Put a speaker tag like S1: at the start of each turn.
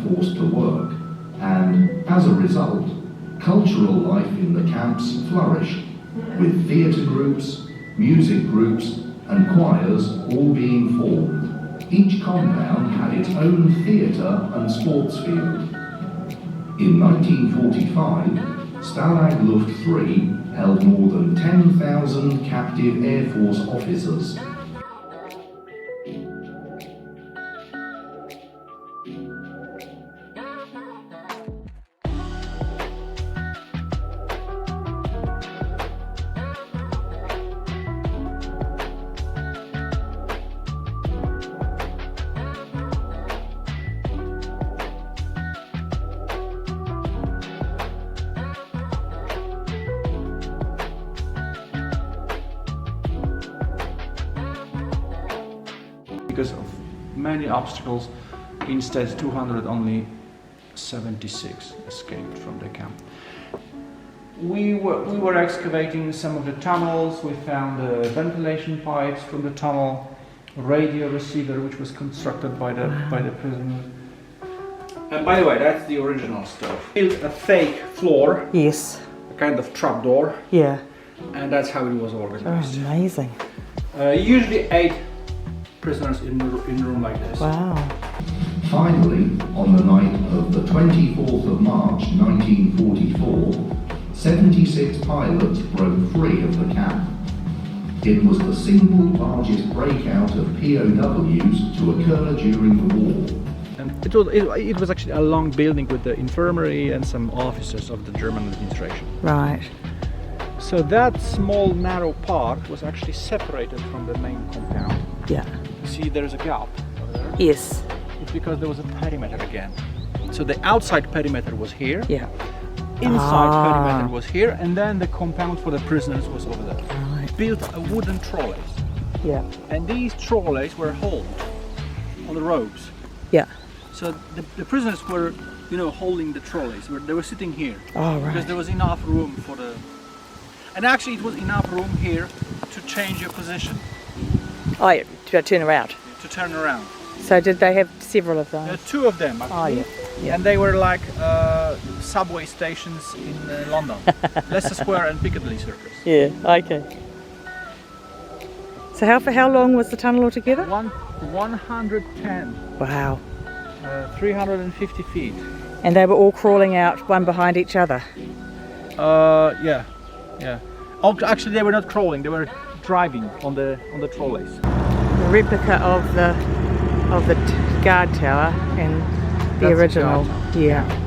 S1: forced to work, and as a result, cultural life in the camps flourished, with theatre groups, music groups, and choirs all being formed. Each compound had its own theatre and sports field. In 1945, Stalag Luft 3 held more than 10,000 captive Air Force officers.
S2: Because of many obstacles, instead 276 escaped from the camp. We were excavating some of the tunnels. We found ventilation pipes from the tunnel, radio receiver which was constructed by the prisoners. And by the way, that's the original stuff. Built a fake floor.
S3: Yes.
S2: A kind of trapdoor.
S3: Yeah.
S2: And that's how it was organized.
S3: Oh, amazing.
S2: Usually 8 prisoners in a room like this.
S3: Wow.
S1: Finally, on the night of the 24th of March 1944, 76 pilots broke free of the camp. It was the single largest breakout of POWs to occur during the war.
S2: And it was actually a long building with the infirmary and some offices of the German administration.
S3: Right.
S2: So that small narrow part was actually separated from the main compound.
S3: Yeah.
S2: You see there's a gap over there?
S3: Yes.
S2: It's because there was a perimeter again. So the outside perimeter was here.
S3: Yeah.
S2: Inside perimeter was here, and then the compound for the prisoners was over there.
S3: Right.
S2: Built a wooden trolleys.
S3: Yeah.
S2: And these trolleys were hauled on the ropes.
S3: Yeah.
S2: So the prisoners were, holding the trolleys. They were sitting here.
S3: Oh, right.
S2: Because there was enough room for the... And actually it was enough room here to change your position.
S3: Oh, yeah, to turn around.
S2: To turn around.
S3: So did they have several of those?
S2: There are 2 of them actually.
S3: Oh, yeah. Yeah.
S2: And they were like subway stations in London. Leicester Square and Piccadilly Circus.
S3: Yeah, okay. So how long was the tunnel altogether?
S2: 110.
S3: Wow.
S2: 350 feet.
S3: And they were all crawling out one behind each other?
S2: Yeah. Oh, actually, they were not crawling; they were driving on the trolleys.
S3: The replica of the guard tower and the
S2: That's
S3: original.
S2: the guard tower.
S3: Yeah.